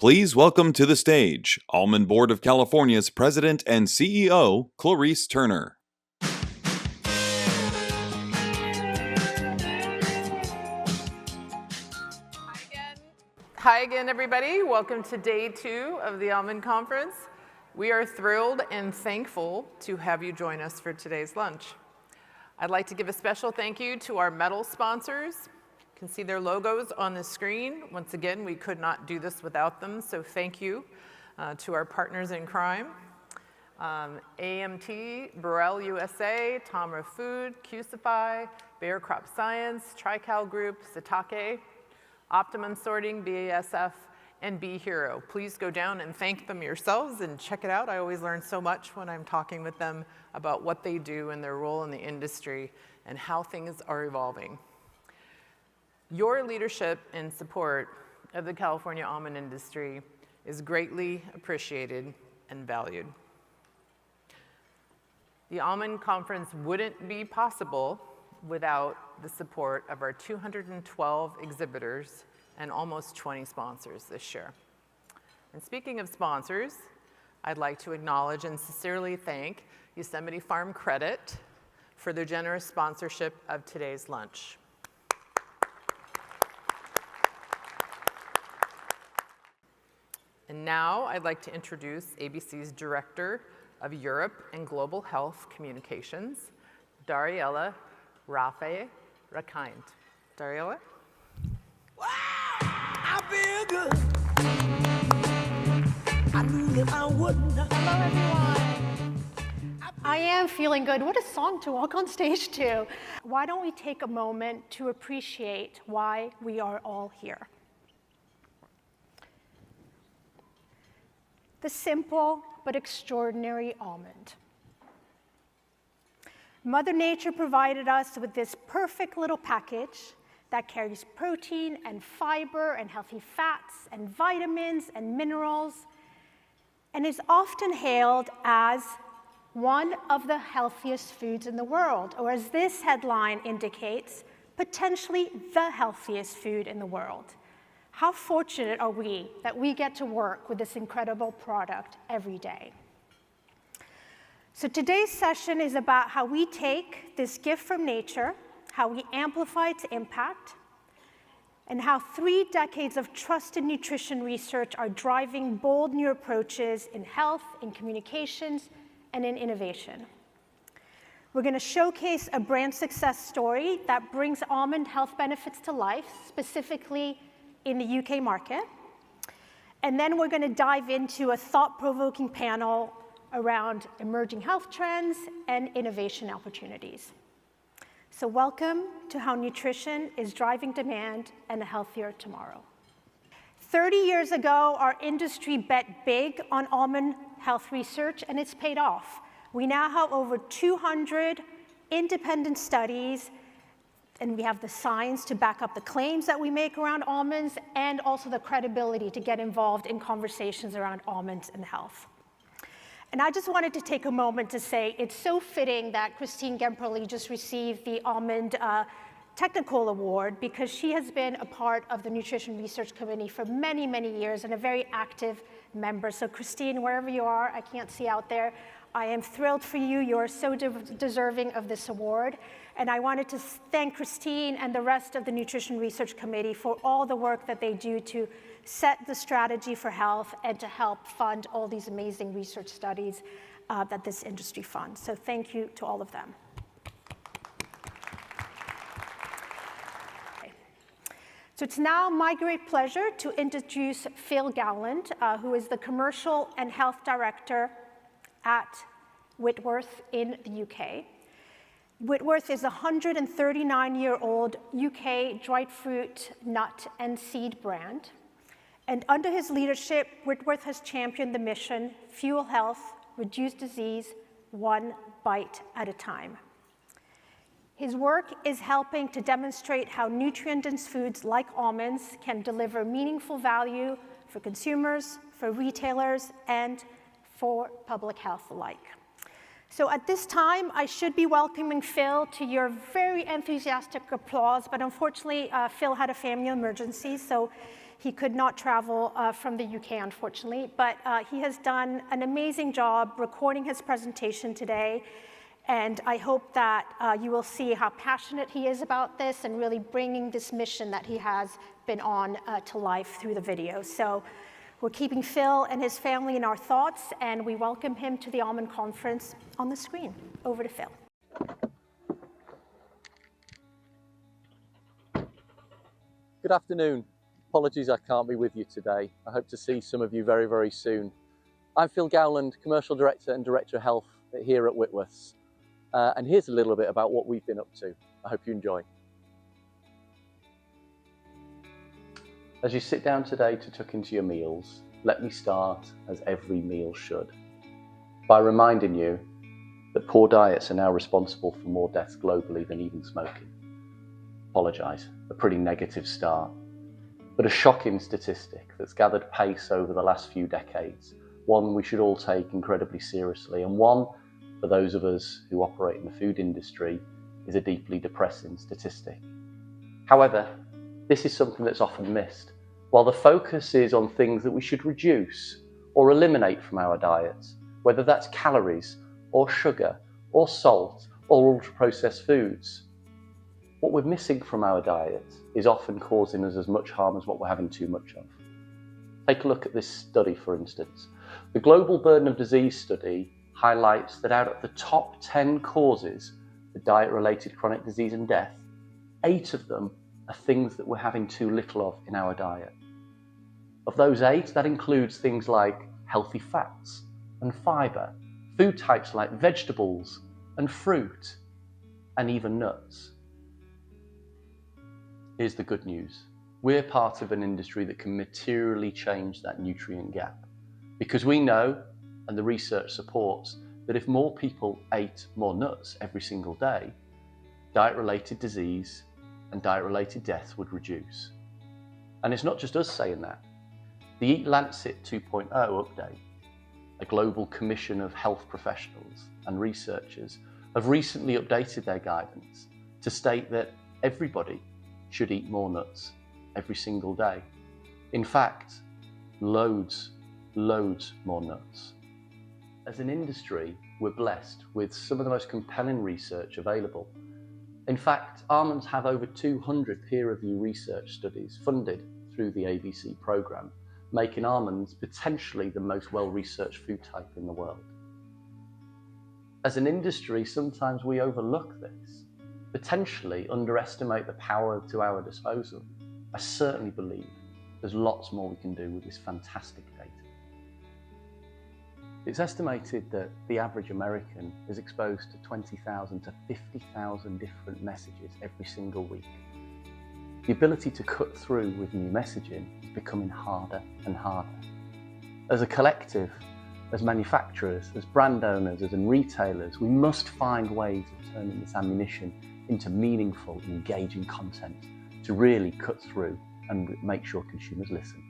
Please welcome to the stage Almond Board of California's President and CEO, Clarice Turner. Hi again, everybody. Welcome to day 2 of the Almond Conference. We are thrilled and thankful to have you join us for today's lunch. I'd like to give a special thank you to our medal sponsors. You can see their logos on the screen. Once again, we could not do this without them, so thank you to our partners in crime. AMT, Burrell USA, Tomra Food, Cusify, Bayer Crop Science, Trical Group, Satake, Optimum Sorting, BASF, and Be Hero. Please go down and thank them yourselves and check it out. I always learn so much when I'm talking with them about what they do and their role in the industry and how things are evolving. Your leadership and support of the California almond industry is greatly appreciated and valued. The Almond Conference wouldn't be possible without the support of our 212 exhibitors and almost 20 sponsors this year. And speaking of sponsors, I'd like to acknowledge and sincerely thank Yosemite Farm Credit for their generous sponsorship of today's lunch. And now I'd like to introduce ABC's Director of Europe and Global Health Communications, Dariella Rafe-Rakind. Dariella? Wow, I feel good. I knew that I wouldn't. Hello, everyone. I am feeling good. What a song to walk on stage to. Why don't we take a moment to appreciate why we are all here? The simple but extraordinary almond. Mother Nature provided us with this perfect little package that carries protein and fiber and healthy fats and vitamins and minerals, and is often hailed as one of the healthiest foods in the world, or as this headline indicates, potentially the healthiest food in the world. How fortunate are we that we get to work with this incredible product every day? So today's session is about how we take this gift from nature, how we amplify its impact, and how 3 decades of trusted nutrition research are driving bold new approaches in health, in communications, and in innovation. We're going to showcase a brand success story that brings almond health benefits to life, specifically in the UK market. And then we're going to dive into a thought-provoking panel around emerging health trends and innovation opportunities. So welcome to how nutrition is driving demand and a healthier tomorrow. 30 years ago, our industry bet big on almond health research, and it's paid off. We now have over 200 independent studies, and we have the science to back up the claims that we make around almonds, and also the credibility to get involved in conversations around almonds and health. And I just wanted to take a moment to say it's so fitting that Christine Gemperle just received the Almond Technical Award, because she has been a part of the Nutrition Research Committee for many, many years and a very active member. So Christine, wherever you are, I can't see out there, I am thrilled for you. You are so deserving of this award. And I wanted to thank Christine and the rest of the Nutrition Research Committee for all the work that they do to set the strategy for health and to help fund all these amazing research studies that this industry funds. So thank you to all of them. Okay. So it's now my great pleasure to introduce Phil Gowland, who is the Commercial and Health Director at Whitworths in the UK. Whitworths is a 139-year-old UK dried fruit, nut, and seed brand. And under his leadership, Whitworths has championed the mission, fuel health, reduce disease, one bite at a time. His work is helping to demonstrate how nutrient-dense foods like almonds can deliver meaningful value for consumers, for retailers, and for public health alike. So at this time, I should be welcoming Phil to your very enthusiastic applause, but unfortunately, Phil had a family emergency, so He could not travel from the UK, unfortunately, but he has done an amazing job recording his presentation today. And I hope that you will see how passionate he is about this and really bringing this mission that he has been on to life through the video. So we're keeping Phil and his family in our thoughts, and we welcome him to the Almond Conference on the screen. Over to Phil. Good afternoon. Apologies I can't be with you today. I hope to see some of you very, very soon. I'm Phil Gowland, Commercial Director and Director of Health here at Whitworths. And here's a little bit about what we've been up to. I hope you enjoy. As you sit down today to tuck into your meals, let me start, as every meal should, by reminding you that poor diets are now responsible for more deaths globally than even smoking. Apologise, a pretty negative start, but a shocking statistic that's gathered pace over the last few decades, one we should all take incredibly seriously, and one, for those of us who operate in the food industry, is a deeply depressing statistic. However, this is something that's often missed. While the focus is on things that we should reduce or eliminate from our diets, whether that's calories or sugar or salt or ultra-processed foods, what we're missing from our diet is often causing us as much harm as what we're having too much of. Take a look at this study, for instance. The Global Burden of Disease study highlights that out of the top 10 causes of diet-related chronic disease and death, 8 of them are things that we're having too little of in our diet. Of those 8, that includes things like healthy fats and fibre, food types like vegetables and fruit, and even nuts. Here's the good news. We're part of an industry that can materially change that nutrient gap, because we know, and the research supports, that if more people ate more nuts every single day, diet-related disease and diet-related deaths would reduce. And it's not just us saying that. The Eat Lancet 2.0 update, a global commission of health professionals and researchers, have recently updated their guidance to state that everybody should eat more nuts every single day. In fact, loads more nuts. As an industry, we're blessed with some of the most compelling research available. In fact, almonds have over 200 peer-reviewed research studies funded through the ABC programme, making almonds potentially the most well-researched food type in the world. As an industry, sometimes we overlook this, potentially underestimate the power to our disposal. I certainly believe there's lots more we can do with this fantastic data. It's estimated that the average American is exposed to 20,000 to 50,000 different messages every single week. The ability to cut through with new messaging is becoming harder and harder. As a collective, as manufacturers, as brand owners, as retailers, we must find ways of turning this ammunition into meaningful, engaging content to really cut through and make sure consumers listen.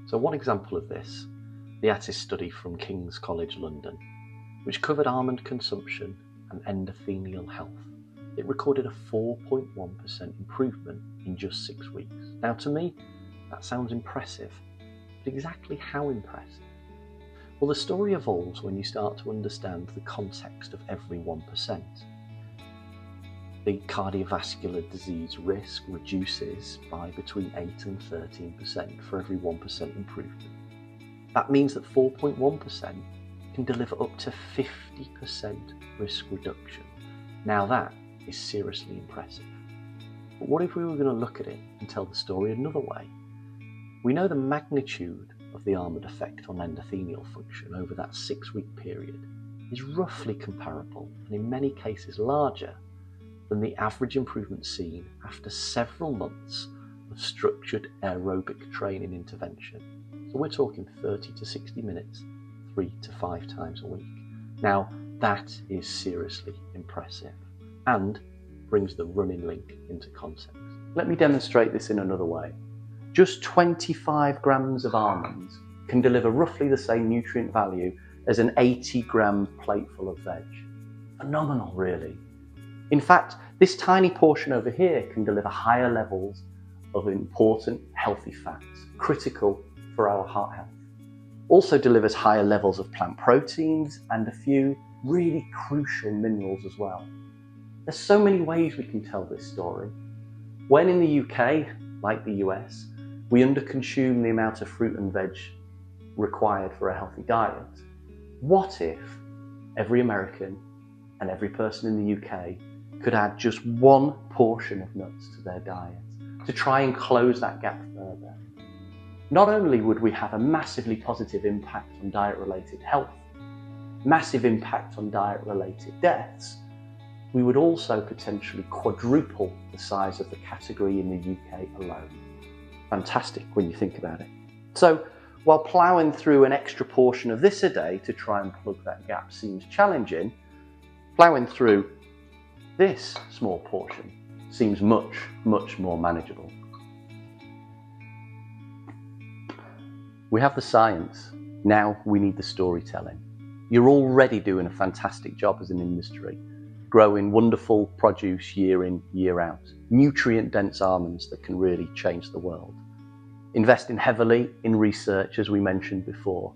So one example of this, the ATIS study from King's College London, which covered almond consumption and endothelial health. It recorded a 4.1% improvement in just 6 weeks. Now to me, that sounds impressive, but exactly how impressive? Well, the story evolves when you start to understand the context of every 1%. The cardiovascular disease risk reduces by between 8 and 13% for every 1% improvement. That means that 4.1% can deliver up to 50% risk reduction. Now that is seriously impressive. But what if we were going to look at it and tell the story another way? We know the magnitude of the almond effect on endothelial function over that 6-week period is roughly comparable, and in many cases larger, than the average improvement seen after several months of structured aerobic training intervention. So we're talking 30 to 60 minutes, 3 to 5 times a week. Now that is seriously impressive and brings the running link into context. Let me demonstrate this in another way. Just 25 grams of almonds can deliver roughly the same nutrient value as an 80-gram plateful of veg. Phenomenal, really. In fact, This tiny portion over here can deliver higher levels of important healthy fats, critical for our heart health. Also delivers higher levels of plant proteins and a few really crucial minerals as well. There's so many ways we can tell this story. When in the UK, like the US, we underconsume the amount of fruit and veg required for a healthy diet, what if every American and every person in the UK could add just one portion of nuts to their diet to try and close that gap further? Not only would we have a massively positive impact on diet-related health, massive impact on diet-related deaths, we would also potentially quadruple the size of the category in the UK alone. Fantastic when you think about it. So while ploughing through an extra portion of this a day to try and plug that gap seems challenging, ploughing through this small portion seems much, much more manageable. We have the science, now we need the storytelling. You're already doing a fantastic job as an industry, growing wonderful produce year in, year out, nutrient-dense almonds that can really change the world. Investing heavily in research, as we mentioned before.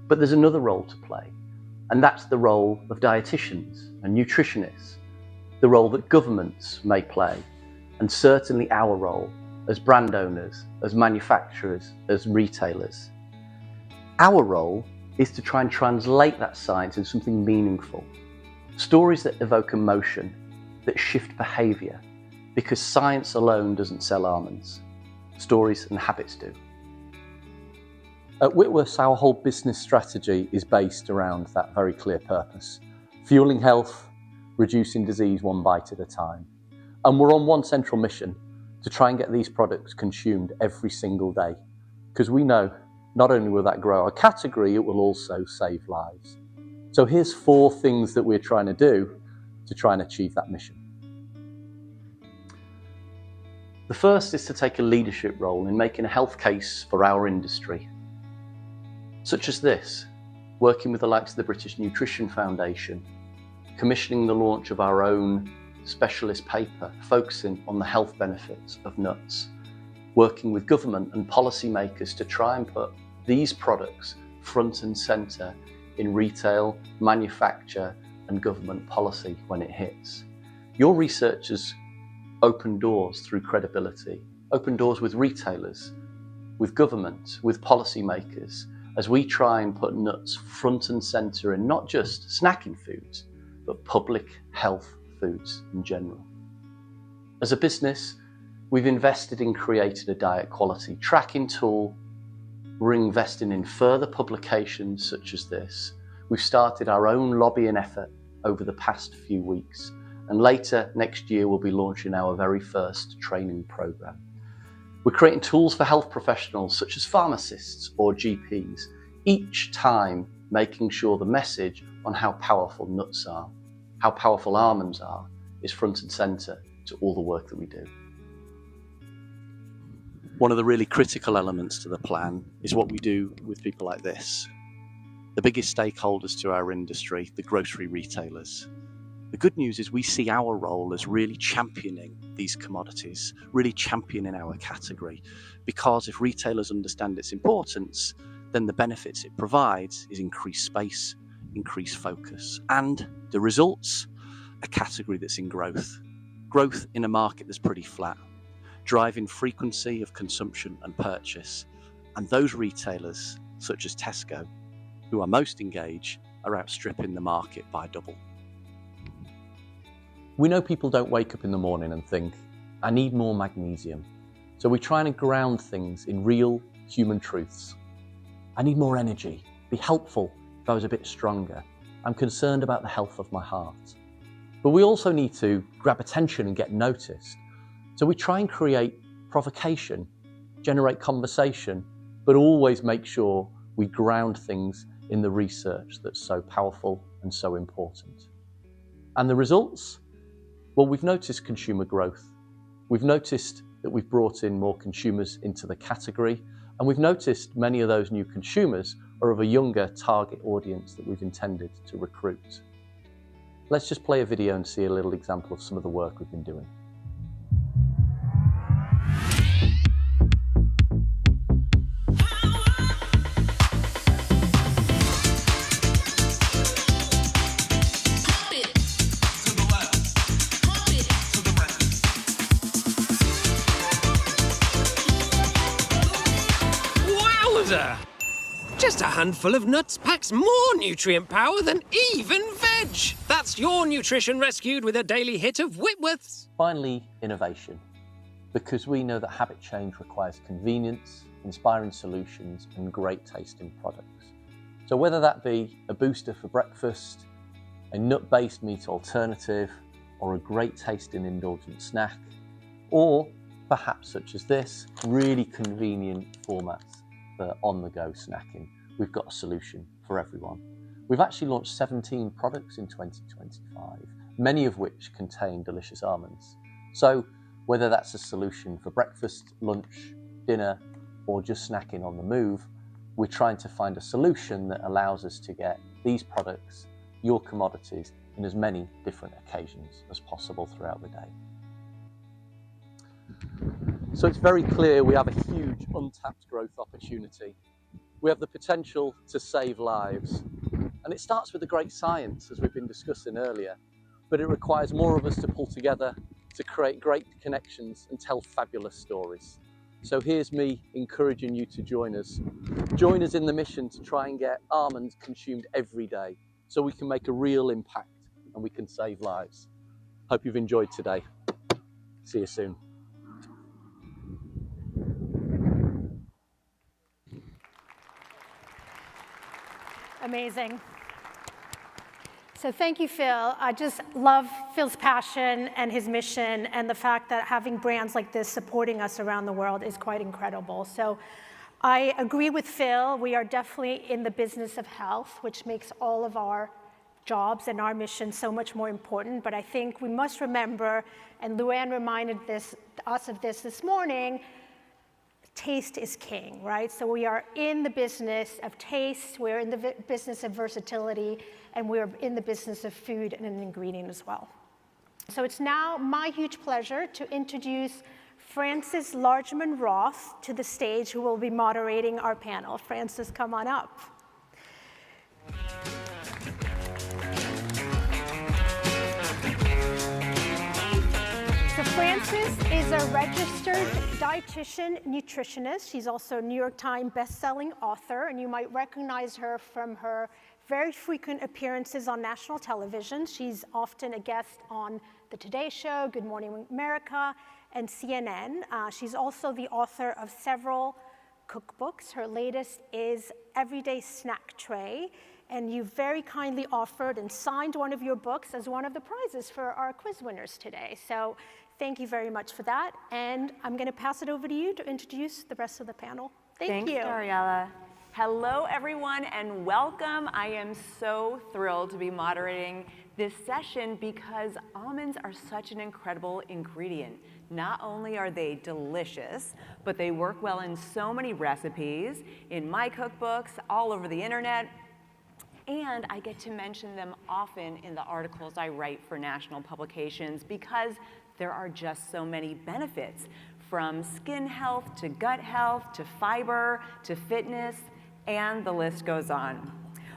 But there's another role to play, and that's the role of dietitians and nutritionists, the role that governments may play, and certainly our role as brand owners, as manufacturers, as retailers. Our role is to try and translate that science into something meaningful. Stories that evoke emotion, that shift behaviour, because science alone doesn't sell almonds. Stories and habits do. At Whitworths, our whole business strategy is based around that very clear purpose: fueling health, reducing disease one bite at a time. And we're on one central mission: to try and get these products consumed every single day. Because we know not only will that grow our category, it will also save lives. So here's 4 things that we're trying to do to try and achieve that mission. The first is to take a leadership role in making a health case for our industry, such as this, working with the likes of the British Nutrition Foundation, commissioning the launch of our own specialist paper focusing on the health benefits of nuts, working with government and policymakers to try and put these products front and centre in retail, manufacture and government policy when it hits. Your research has opened doors through credibility, opened doors with retailers, with government, with policymakers, as we try and put nuts front and centre in not just snacking foods, but public health foods in general. As a business, we've invested in creating a diet quality tracking tool. We're investing in further publications such as this. We've started our own lobbying effort over the past few weeks, and later next year we'll be launching our very first training program. We're creating tools for health professionals such as pharmacists or GPs, each time making sure the message on how powerful nuts are, how powerful almonds are, is front and centre to all the work that we do. One of the really critical elements to the plan is what we do with people like this. The biggest stakeholders to our industry, the grocery retailers. The good news is we see our role as really championing these commodities, really championing our category, because if retailers understand its importance, then the benefits it provides is increased space, increased focus, and the results, a category that's in growth. Growth in a market that's pretty flat, driving frequency of consumption and purchase, and those retailers, such as Tesco, who are most engaged, are outstripping the market by double. We know people don't wake up in the morning and think, I need more magnesium. So we try and ground things in real human truths. I need more energy, be helpful if I was a bit stronger. I'm concerned about the health of my heart. But we also need to grab attention and get noticed. So we try and create provocation, generate conversation, but always make sure we ground things in the research that's so powerful and so important. And the results? Well, we've noticed consumer growth. We've noticed that we've brought in more consumers into the category, and we've noticed many of those new consumers are of a younger target audience that we've intended to recruit. Let's just play a video and see a little example of some of the work we've been doing. Wowza! Just a handful of nuts packs more nutrient power than even veg. That's your nutrition rescued with a daily hit of Whitworths. Finally, innovation. Because we know that habit change requires convenience, inspiring solutions, and great tasting products. So whether that be a booster for breakfast, a nut-based meat alternative, or a great tasting indulgent snack, or perhaps such as this, really convenient formats for on-the-go snacking, we've got a solution for everyone. We've actually launched 17 products in 2025, many of which contain delicious almonds. So whether that's a solution for breakfast, lunch, dinner, or just snacking on the move, we're trying to find a solution that allows us to get these products, your commodities, in as many different occasions as possible throughout the day. So it's very clear we have a huge untapped growth opportunity. We have the potential to save lives. And it starts with the great science, as we've been discussing earlier, but it requires more of us to pull together to create great connections and tell fabulous stories. So here's me encouraging you to join us. Join us in the mission to try and get almonds consumed every day so we can make a real impact and we can save lives. Hope you've enjoyed today. See you soon. Amazing. So thank you, Phil. I just love Phil's passion and his mission, and the fact that having brands like this supporting us around the world is quite incredible. So I agree with Phil. We are definitely in the business of health, which makes all of our jobs and our mission so much more important. But I think we must remember, and Luann reminded us of this morning, taste is king, right? So we are in the business of taste, we're in the business of versatility, and we're in the business of food and an ingredient as well. So it's now my huge pleasure to introduce Frances Largeman-Roth to the stage, who will be moderating our panel. Frances, come on up. So Frances is a registered dietitian nutritionist. She's also a New York Times best-selling author, and you might recognize her from her very frequent appearances on national television. She's often a guest on The Today Show, Good Morning America, and CNN. She's also the author of several cookbooks. Her latest is Everyday Snack Tray, and you very kindly offered and signed one of your books as one of the prizes for our quiz winners today. So thank you very much for that. And I'm going to pass it over to you to introduce the rest of the panel. Thank you. Thanks, Ariella. Hello, everyone, and welcome. I am so thrilled to be moderating this session because almonds are such an incredible ingredient. Not only are they delicious, but they work well in so many recipes, in my cookbooks, all over the internet, and I get to mention them often in the articles I write for national publications because there are just so many benefits, from skin health to gut health to fiber to fitness, and the list goes on.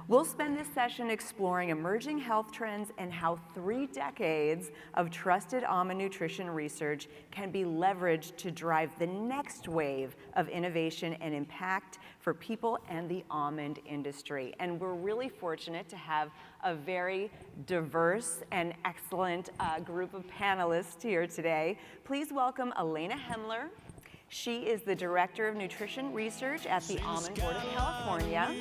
We'll spend this session exploring emerging health trends and how 3 decades of trusted almond nutrition research can be leveraged to drive the next wave of innovation and impact for people and the almond industry. And we're really fortunate to have a very diverse and excellent group of panelists here today. Please welcome Elena Hemler. She is the Director of Nutrition Research at the Almond Board of California.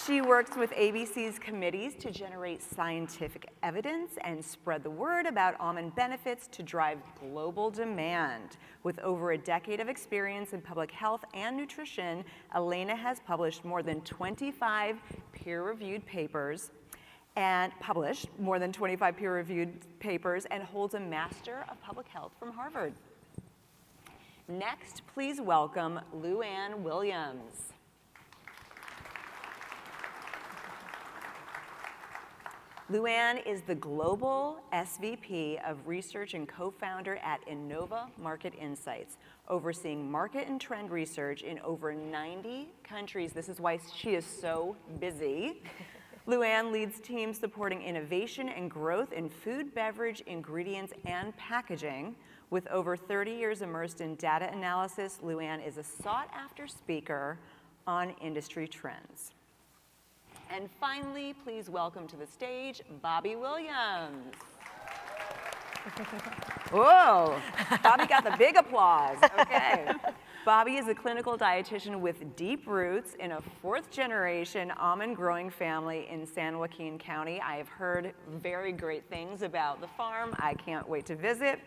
She works with ABC's committees to generate scientific evidence and spread the word about almond benefits to drive global demand. With over a decade of experience in public health and nutrition, Elena has published more than 25 peer-reviewed papers and published more than 25 peer-reviewed papers and holds a Master of Public Health from Harvard. Next, please welcome Luann Williams. Luann is the Global SVP of Research and co-founder at Innova Market Insights, overseeing market and trend research in over 90 countries. This is why she is so busy. Luann leads teams supporting innovation and growth in food, beverage, ingredients, and packaging. With over 30 years immersed in data analysis, Luann is a sought-after speaker on industry trends. And finally, please welcome to the stage, Bobby Williams. Whoa, Bobby got the big applause, okay. Bobby is a clinical dietitian with deep roots in a fourth-generation almond growing family in San Joaquin County. I have heard very great things about the farm. I can't wait to visit.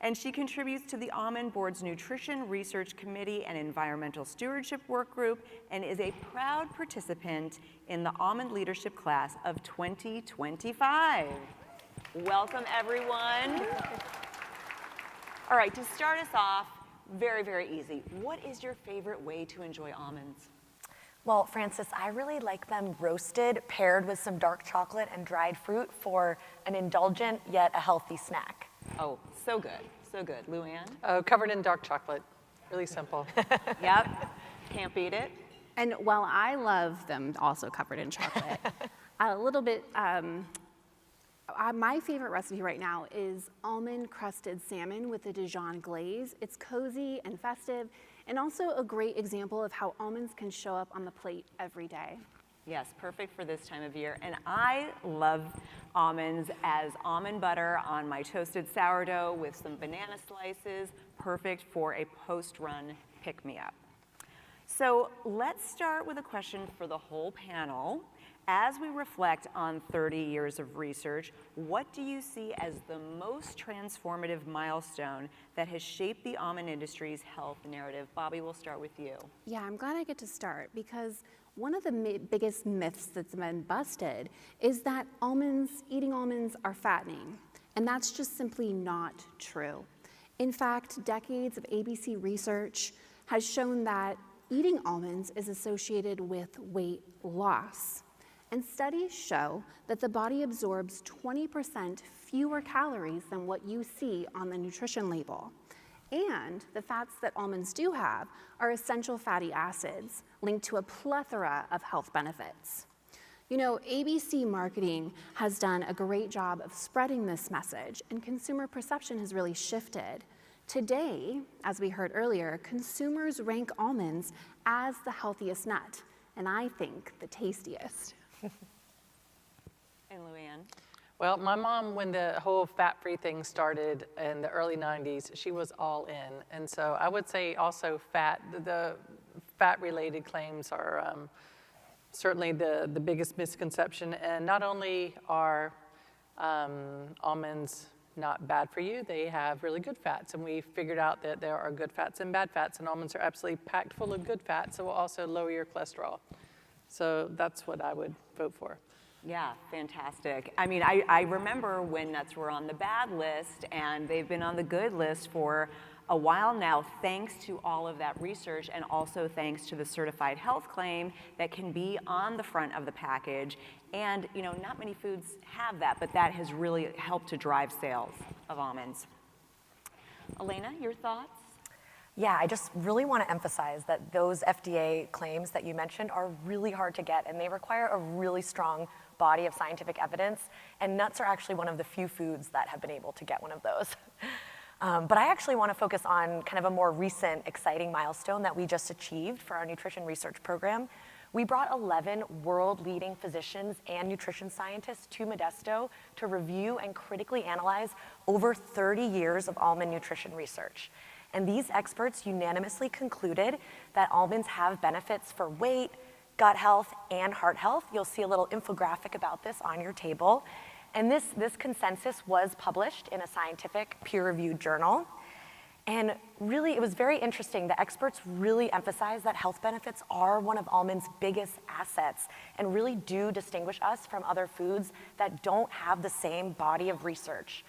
And she contributes to the Almond Board's Nutrition Research Committee and Environmental Stewardship Work Group, and is a proud participant in the Almond Leadership Class of 2025. Welcome, everyone. All right, to start us off, very, very easy. What is your favorite way to enjoy almonds? Well, Frances, I really like them roasted, paired with some dark chocolate and dried fruit for an indulgent yet a healthy snack. Oh, so good, so good. Luann? Oh, covered in dark chocolate. Really simple. Yep, can't beat it. And while I love them also covered in chocolate, a little bit, my favorite recipe right now is almond crusted salmon with a Dijon glaze. It's cozy and festive, and also a great example of how almonds can show up on the plate every day. Yes, perfect for this time of year. And I love almonds as almond butter on my toasted sourdough with some banana slices. Perfect for a post-run pick-me-up. So let's start with a question for the whole panel. As we reflect on 30 years of research, what do you see as the most transformative milestone that has shaped the almond industry's health narrative? Bobby, we'll start with you. Yeah, I'm glad I get to start because one of the biggest myths that's been busted is that eating almonds are fattening, and that's just simply not true. In fact, decades of ABC research has shown that eating almonds is associated with weight loss. And studies show that the body absorbs 20% fewer calories than what you see on the nutrition label. And the fats that almonds do have are essential fatty acids linked to a plethora of health benefits. You know, ABC marketing has done a great job of spreading this message, and consumer perception has really shifted. Today, as we heard earlier, consumers rank almonds as the healthiest nut, and I think the tastiest. And Luann? Well, my mom, when the whole fat-free thing started in the early 90s, she was all in. And so I would say also the fat-related claims are certainly the biggest misconception. And not only are almonds not bad for you, they have really good fats. And we figured out that there are good fats and bad fats, and almonds are absolutely packed full of good fats, so will also lower your cholesterol. So that's what I would vote for. Yeah, fantastic. I mean, I remember when nuts were on the bad list, and they've been on the good list for a while now, thanks to all of that research, and also thanks to the certified health claim that can be on the front of the package. And, you know, not many foods have that, but that has really helped to drive sales of almonds. Elena, your thoughts? Yeah, I just really want to emphasize that those FDA claims that you mentioned are really hard to get, and they require a really strong body of scientific evidence, and nuts are actually one of the few foods that have been able to get one of those. But I actually want to focus on kind of a more recent, exciting milestone that we just achieved for our nutrition research program. We brought 11 world-leading physicians and nutrition scientists to Modesto to review and critically analyze over 30 years of almond nutrition research. And these experts unanimously concluded that almonds have benefits for weight, gut health, and heart health. You'll see a little infographic about this on your table. And this consensus was published in a scientific peer-reviewed journal. And really, it was very interesting. The experts really emphasized that health benefits are one of almonds' biggest assets and really do distinguish us from other foods that don't have the same body of research.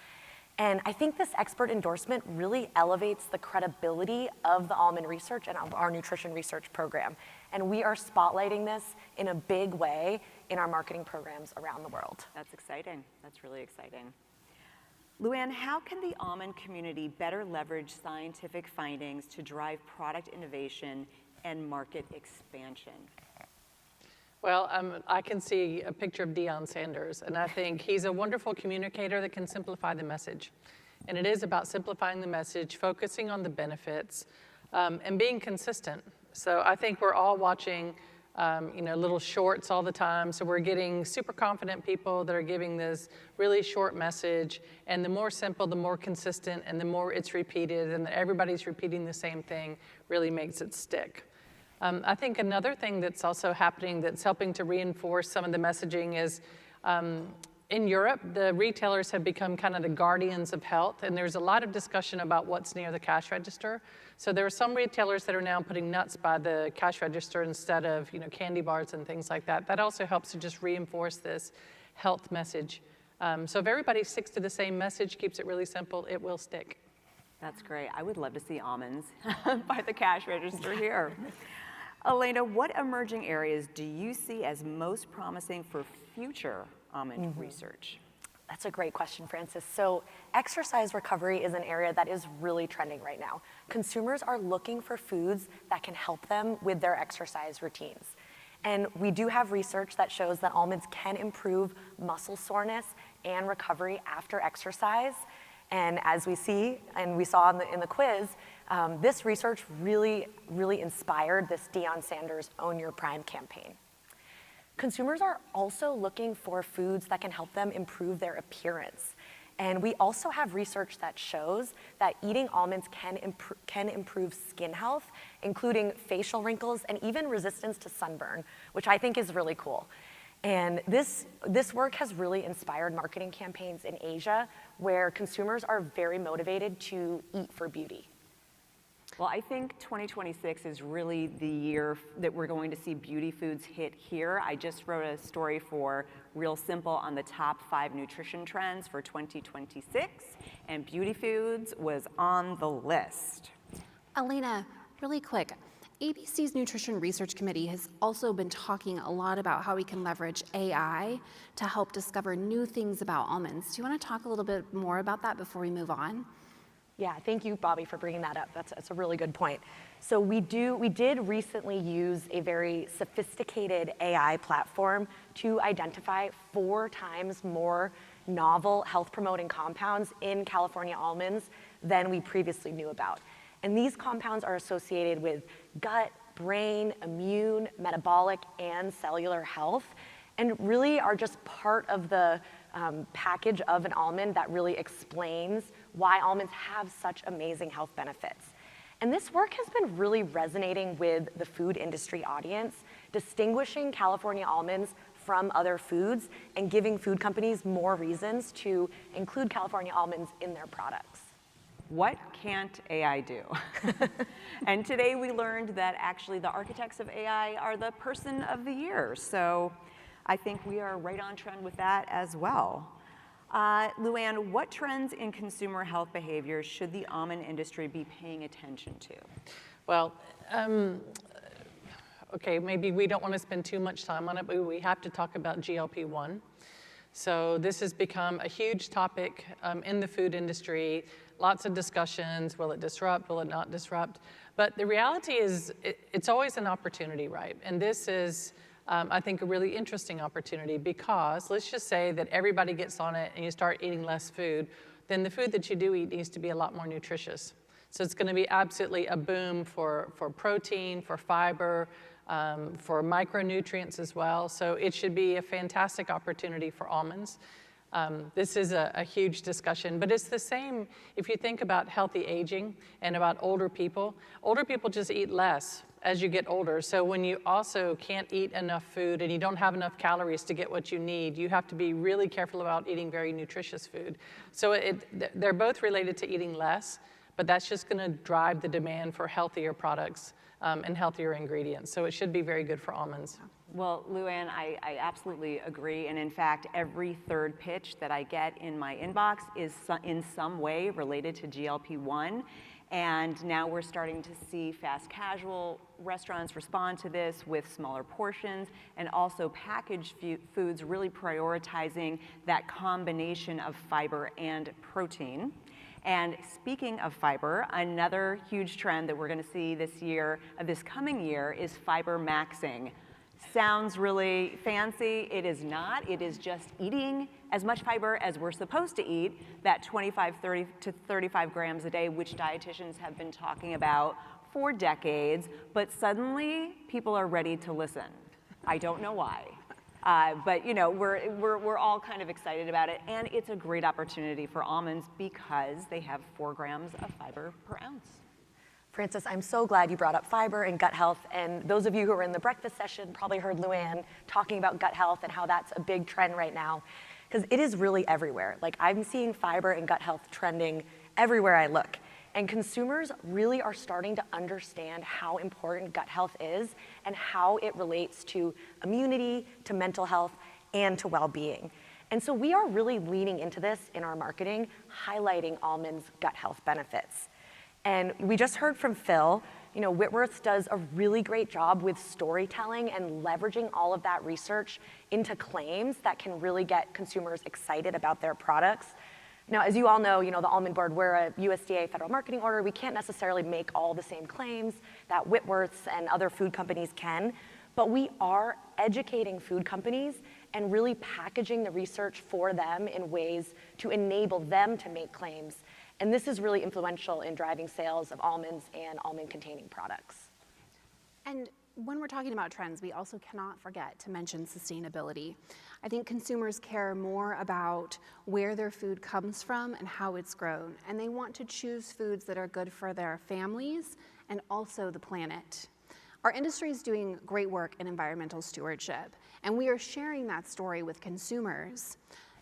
And I think this expert endorsement really elevates the credibility of the almond research and of our nutrition research program. And we are spotlighting this in a big way in our marketing programs around the world. That's exciting. That's really exciting. Luann, how can the almond community better leverage scientific findings to drive product innovation and market expansion? Well, I can see a picture of Deion Sanders, and I think he's a wonderful communicator that can simplify the message. And it is about simplifying the message, focusing on the benefits, and being consistent. So I think we're all watching little shorts all the time. So we're getting super confident people that are giving this really short message. And the more simple, the more consistent, and the more it's repeated, and everybody's repeating the same thing really makes it stick. I think another thing that's also happening that's helping to reinforce some of the messaging is in Europe, the retailers have become kind of the guardians of health, and there's a lot of discussion about what's near the cash register. So there are some retailers that are now putting nuts by the cash register instead of candy bars and things like that. That also helps to just reinforce this health message. So if everybody sticks to the same message, keeps it really simple, it will stick. That's great. I would love to see almonds by the cash register here. Elena, what emerging areas do you see as most promising for future almond research? That's a great question, Frances. So exercise recovery is an area that is really trending right now. Consumers are looking for foods that can help them with their exercise routines. And we do have research that shows that almonds can improve muscle soreness and recovery after exercise. And as we see, and we saw in the quiz, this research really inspired this Deion Sanders Own Your Prime campaign. Consumers are also looking for foods that can help them improve their appearance. And we also have research that shows that eating almonds can improve skin health, including facial wrinkles and even resistance to sunburn, which I think is really cool. And this work has really inspired marketing campaigns in Asia where consumers are very motivated to eat for beauty. Well, I think 2026 is really the year that we're going to see beauty foods hit here. I just wrote a story for Real Simple on the top 5 nutrition trends for 2026, and beauty foods was on the list. Elena, really quick, ABC's Nutrition Research Committee has also been talking a lot about how we can leverage AI to help discover new things about almonds. Do you want to talk a little bit more about that before we move on? Yeah, thank you, Bobby, for bringing that up. That's a really good point. So we did recently use a very sophisticated AI platform to identify 4 times more novel health-promoting compounds in California almonds than we previously knew about. And these compounds are associated with gut, brain, immune, metabolic, and cellular health, and really are just part of the package of an almond that really explains why almonds have such amazing health benefits. And this work has been really resonating with the food industry audience, distinguishing California almonds from other foods and giving food companies more reasons to include California almonds in their products. What can't AI do? And today we learned that actually the architects of AI are the person of the year. So I think we are right on trend with that as well. Luann, what trends in consumer health behavior should the almond industry be paying attention to? Well, okay, maybe we don't want to spend too much time on it, but we have to talk about GLP-1. So this has become a huge topic in the food industry. Lots of discussions, will it disrupt, will it not disrupt? But the reality is it's always an opportunity, right? And this is, I think, a really interesting opportunity because let's just say that everybody gets on it and you start eating less food, then the food that you do eat needs to be a lot more nutritious. So it's going to be absolutely a boom for protein, for fiber, for micronutrients as well. So it should be a fantastic opportunity for almonds. This is a huge discussion, but it's the same if you think about healthy aging and about older people. Older people just eat less as you get older. So when you also can't eat enough food and you don't have enough calories to get what you need, you have to be really careful about eating very nutritious food. So they're both related to eating less, but that's just going to drive the demand for healthier products and healthier ingredients. So it should be very good for almonds. Well, Luann, I absolutely agree. And in fact, every third pitch that I get in my inbox is in some way related to GLP-1. And now we're starting to see fast casual restaurants respond to this with smaller portions, and also packaged foods really prioritizing that combination of fiber and protein. And speaking of fiber, another huge trend that we're going to see this coming year is fiber maxing. Sounds really fancy. It is not. It is just eating as much fiber as we're supposed to eat, that 30 to 35 grams a day, which dietitians have been talking about for decades. But suddenly, people are ready to listen. I don't know why. But you know, we're all kind of excited about it. And it's a great opportunity for almonds because they have 4 grams of fiber per ounce. Frances, I'm so glad you brought up fiber and gut health. And those of you who were in the breakfast session probably heard Luann talking about gut health and how that's a big trend right now, because it is really everywhere. Like, I'm seeing fiber and gut health trending everywhere I look. And consumers really are starting to understand how important gut health is and how it relates to immunity, to mental health, and to well-being. And so we are really leaning into this in our marketing, highlighting almonds' gut health benefits. And we just heard from Phil, you know, Whitworths does a really great job with storytelling and leveraging all of that research into claims that can really get consumers excited about their products. Now, as you all know, the Almond Board, we're a USDA federal marketing order. We can't necessarily make all the same claims that Whitworths and other food companies can, but we are educating food companies and really packaging the research for them in ways to enable them to make claims. And this is really influential in driving sales of almonds and almond-containing products. And when we're talking about trends, we also cannot forget to mention sustainability. I think consumers care more about where their food comes from and how it's grown, and they want to choose foods that are good for their families and also the planet. Our industry is doing great work in environmental stewardship, and we are sharing that story with consumers.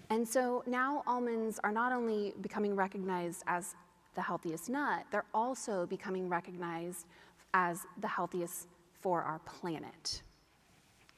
And so now almonds are not only becoming recognized as the healthiest nut, they're also becoming recognized as the healthiest for our planet.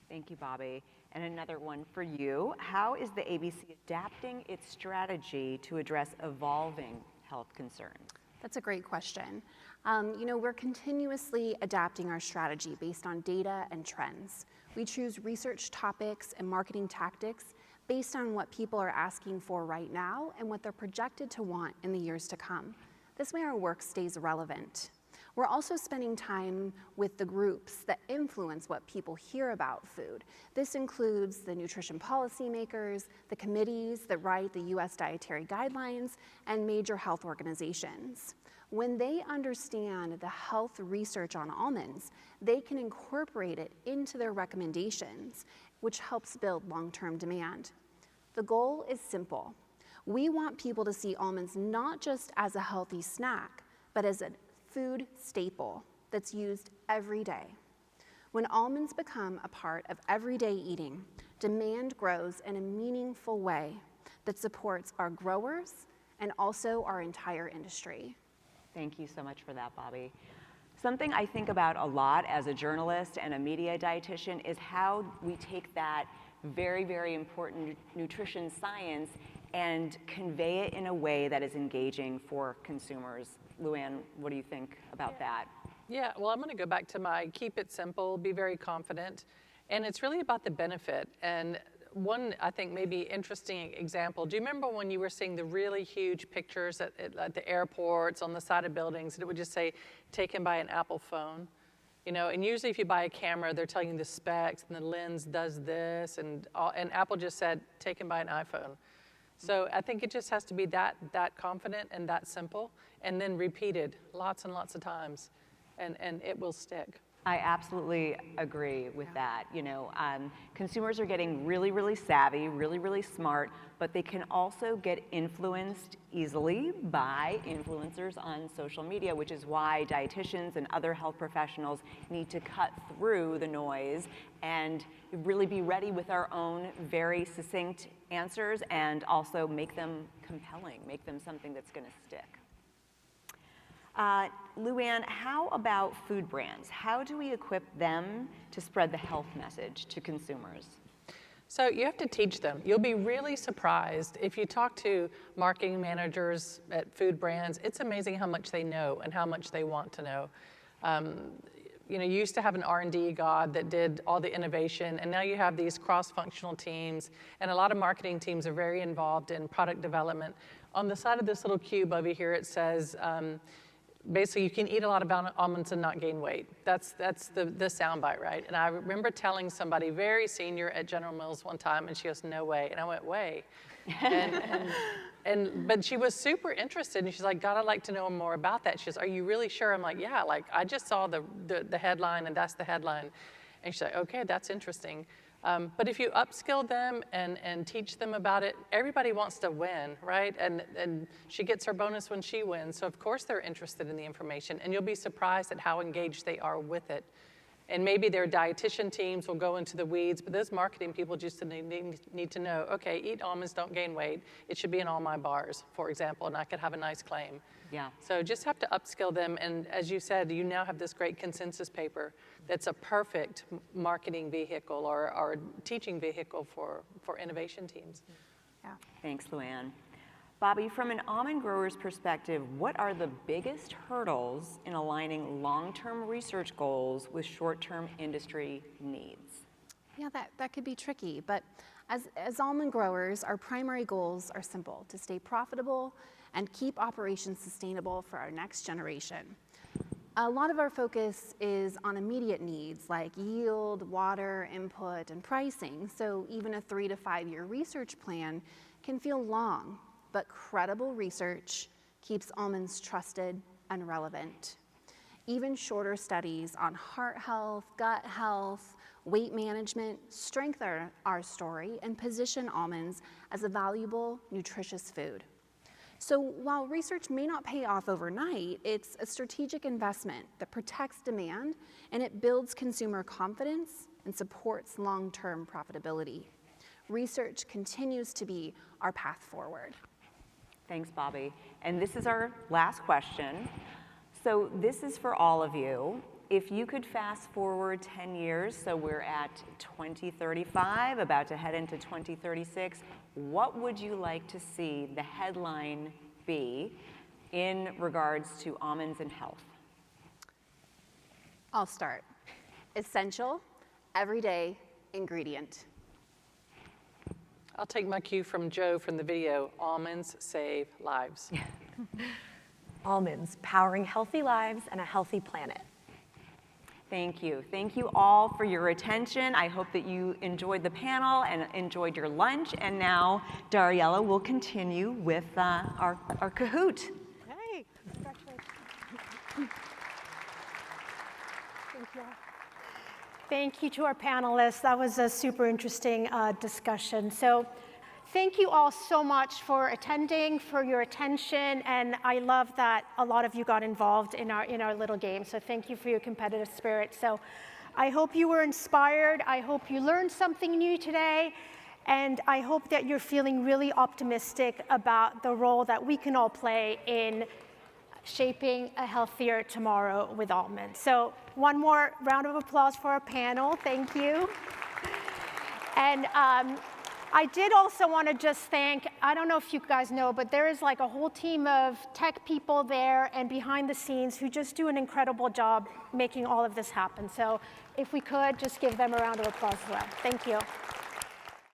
Thank you, Bobby. And another one for you. How is the ABC adapting its strategy to address evolving health concerns? That's a great question. We're continuously adapting our strategy based on data and trends. We choose research topics and marketing tactics based on what people are asking for right now and what they're projected to want in the years to come. This way our work stays relevant. We're also spending time with the groups that influence what people hear about food. This includes the nutrition policymakers, the committees that write the US dietary guidelines, and major health organizations. When they understand the health research on almonds, they can incorporate it into their recommendations, which helps build long-term demand. The goal is simple. We want people to see almonds not just as a healthy snack, but as a food staple that's used every day. When almonds become a part of everyday eating, demand grows in a meaningful way that supports our growers and also our entire industry. Thank you so much for that, Bobby. Something I think about a lot as a journalist and a media dietitian is how we take that very, very important nutrition science and convey it in a way that is engaging for consumers. Luann, what do you think about that? Yeah, well, I'm going to go back to my keep it simple, be very confident. And it's really about the benefit. And one, I think, maybe interesting example. Do you remember when you were seeing the really huge pictures at the airports, on the side of buildings, and it would just say, taken by an Apple phone? And usually if you buy a camera, they're telling you the specs, and the lens does this, and Apple just said, taken by an iPhone. So I think it just has to be that confident and that simple, and then repeated lots and lots of times, and it will stick. I absolutely agree with that. Consumers are getting really, really savvy, really, really smart, but they can also get influenced easily by influencers on social media, which is why dietitians and other health professionals need to cut through the noise and really be ready with our own very succinct answers and also make them compelling, make them something that's going to stick. Luann, how about food brands? How do we equip them to spread the health message to consumers? So you have to teach them. You'll be really surprised if you talk to marketing managers at food brands. It's amazing how much they know and how much they want to know. You know, you used to have an R&D god that did all the innovation, and now you have these cross-functional teams, and a lot of marketing teams are very involved in product development. On the side of this little cube over here, it says, basically, you can eat a lot of almonds and not gain weight. That's the soundbite, right? And I remember telling somebody very senior at General Mills one time, and she goes, "No way." And I went, "Way." But she was super interested, and she's like, "God, I'd like to know more about that." She goes, "Are you really sure?" I'm like, "Yeah, like I just saw the headline, and that's the headline." And she's like, "Okay, that's interesting." But if you upskill them and teach them about it, everybody wants to win, right? And she gets her bonus when she wins. So of course they're interested in the information, and you'll be surprised at how engaged they are with it. And maybe their dietitian teams will go into the weeds, but those marketing people just need to know, okay, eat almonds, don't gain weight. It should be in all my bars, for example, and I could have a nice claim. Yeah. So just have to upskill them. And as you said, you now have this great consensus paper that's a perfect marketing vehicle or teaching vehicle for innovation teams. Yeah. Thanks, Luann. Bobby, from an almond grower's perspective, what are the biggest hurdles in aligning long-term research goals with short-term industry needs? Yeah, that could be tricky, but as almond growers, our primary goals are simple: to stay profitable and keep operations sustainable for our next generation. A lot of our focus is on immediate needs like yield, water, input, and pricing, so even a 3 to 5 year research plan can feel long, but credible research keeps almonds trusted and relevant. Even shorter studies on heart health, gut health, weight management strengthen our story and position almonds as a valuable, nutritious food. So while research may not pay off overnight, it's a strategic investment that protects demand, and it builds consumer confidence and supports long-term profitability. Research continues to be our path forward. Thanks, Bobby. And this is our last question. So this is for all of you. If you could fast forward 10 years, so we're at 2035, about to head into 2036, what would you like to see the headline be in regards to almonds and health? I'll start. Essential, everyday ingredient. I'll take my cue from Joe from the video. Almonds save lives. Almonds, powering healthy lives and a healthy planet. Thank you. Thank you all for your attention. I hope that you enjoyed the panel and enjoyed your lunch. And now Dariella will continue with our Kahoot. Hey, congratulations. Thank you. Thank you to our panelists. That was a super interesting discussion. So thank you all so much for attending, for your attention, and I love that a lot of you got involved in our little game. So thank you for your competitive spirit. So I hope you were inspired. I hope you learned something new today, and I hope that you're feeling really optimistic about the role that we can all play in shaping a healthier tomorrow with almonds. So one more round of applause for our panel. Thank you. And I did also want to just thank, I don't know if you guys know, but there is like a whole team of tech people there and behind the scenes who just do an incredible job making all of this happen. So if we could, just give them a round of applause as well. Thank you.